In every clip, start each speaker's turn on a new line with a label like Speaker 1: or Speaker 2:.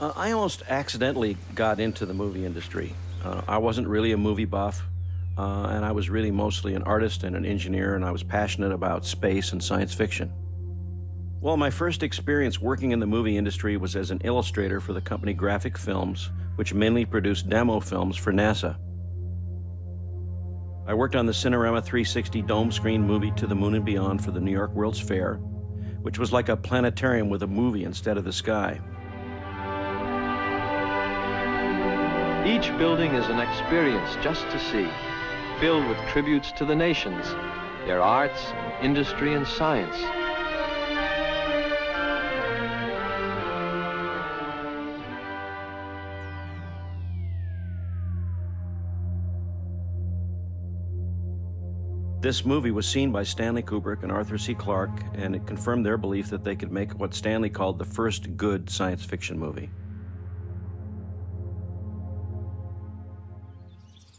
Speaker 1: I almost accidentally got into the movie industry. I wasn't really a movie buff, and I was really mostly an artist and an engineer, and I was passionate about space and science fiction. Well, my first experience working in the movie industry was as an illustrator for the company Graphic Films, which mainly produced demo films for NASA. I worked on the Cinerama 360 dome screen movie To the Moon and Beyond for the New York World's Fair, which was like a planetarium with a movie instead of the sky.
Speaker 2: Each building is an experience just to see, filled with tributes to the nations, their arts, industry, and science.
Speaker 1: This movie was seen by Stanley Kubrick and Arthur C. Clarke, and it confirmed their belief that they could make what Stanley called the first good science fiction movie.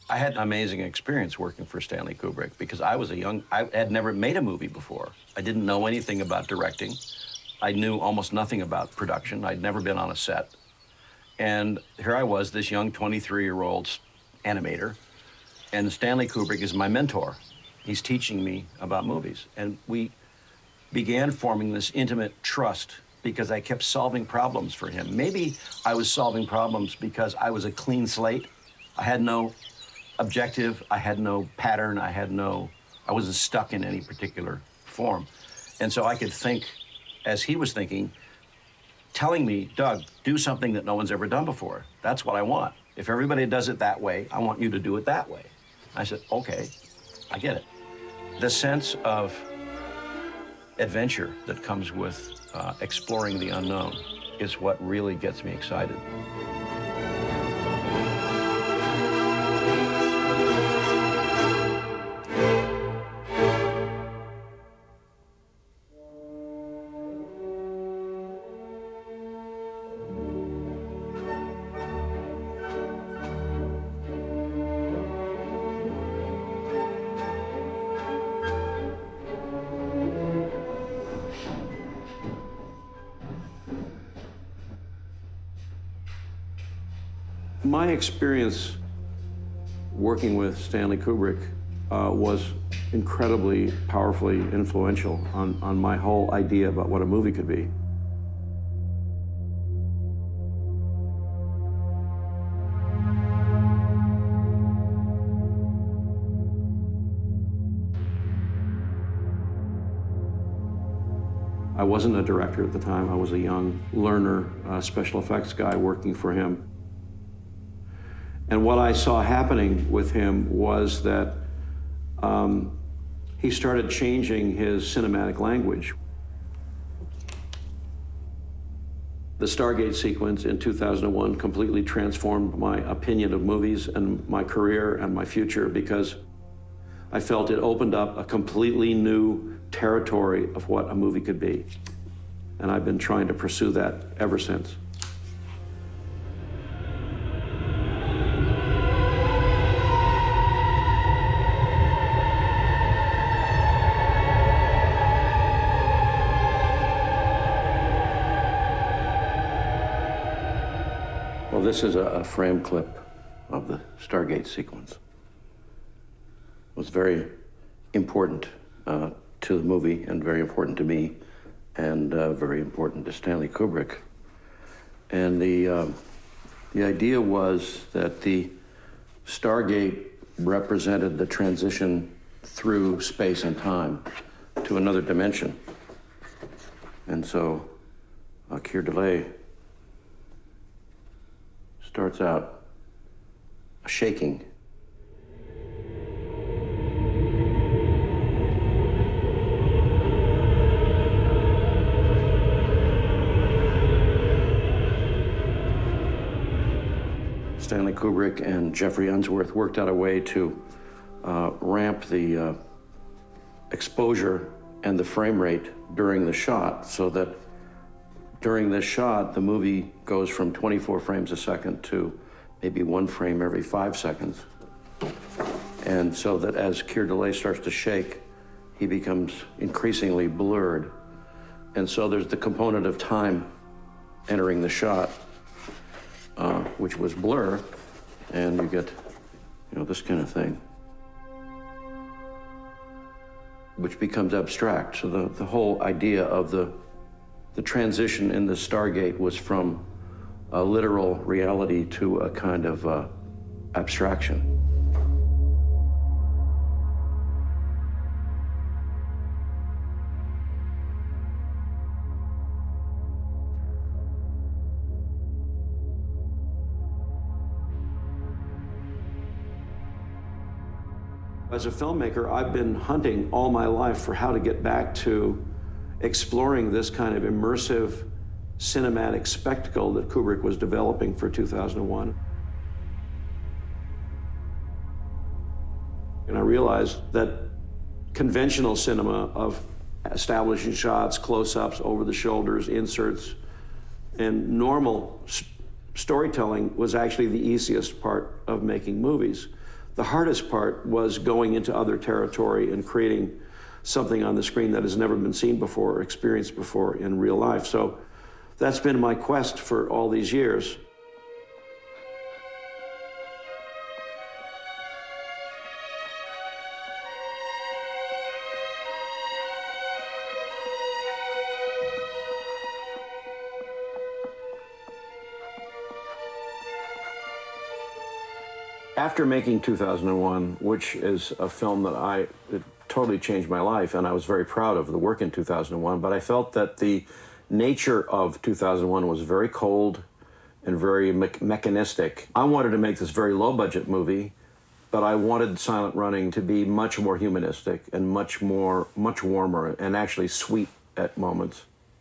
Speaker 1: I had an amazing experience working for Stanley Kubrick because I had never made a movie before. I didn't know anything about directing. I knew almost nothing about production. I'd never been on a set. And here I was, this young 23-year-old animator, and Stanley Kubrick is my mentor. He's teaching me about movies. And we began forming this intimate trust because I kept solving problems for him. Maybe I was solving problems because I was a clean slate. I had no objective, I had no pattern, I wasn't stuck in any particular form. And so I could think as he was thinking, telling me, Doug, do something that no one's ever done before. That's what I want. If everybody does it that way, I want you to do it that way. I said, okay, I get it. The sense of adventure that comes with exploring the unknown is what really gets me excited. My experience working with Stanley Kubrick was incredibly powerfully influential on my whole idea about what a movie could be. I wasn't a director at the time. I was a young learner, special effects guy working for him. And what I saw happening with him was that he started changing his cinematic language. The Stargate sequence in 2001 completely transformed my opinion of movies and my career and my future because I felt it opened up a completely new territory of what a movie could be. And I've been trying to pursue that ever since. Well, this is a frame clip of the Stargate sequence. It was very important to the movie and very important to me and very important to Stanley Kubrick. And the idea was that the Stargate represented the transition through space and time to another dimension. And so Keir Delay starts out shaking. Stanley Kubrick and Jeffrey Unsworth worked out a way to ramp the exposure and the frame rate during the shot so that during this shot, the movie goes from 24 frames a second to maybe 1 frame every 5 seconds. And so that as Keir Delay starts to shake, he becomes increasingly blurred. And so there's the component of time entering the shot. which was blur, and you get, this kind of thing, which becomes abstract. So the whole idea of the transition in the Stargate was from a literal reality to a kind of abstraction. As a filmmaker, I've been hunting all my life for how to get back to exploring this kind of immersive cinematic spectacle that Kubrick was developing for 2001. And I realized that conventional cinema of establishing shots, close-ups, over the shoulders, inserts, and normal storytelling was actually the easiest part of making movies. The hardest part was going into other territory and creating something on the screen that has never been seen before or experienced before in real life. So that's been my quest for all these years. After making 2001, which is a film that it totally changed my life, and I was very proud of the work in 2001, but I felt that the nature of 2001 was very cold and very mechanistic. I wanted to make this very low-budget movie, but I wanted Silent Running to be much more humanistic and much warmer and actually sweet at moments.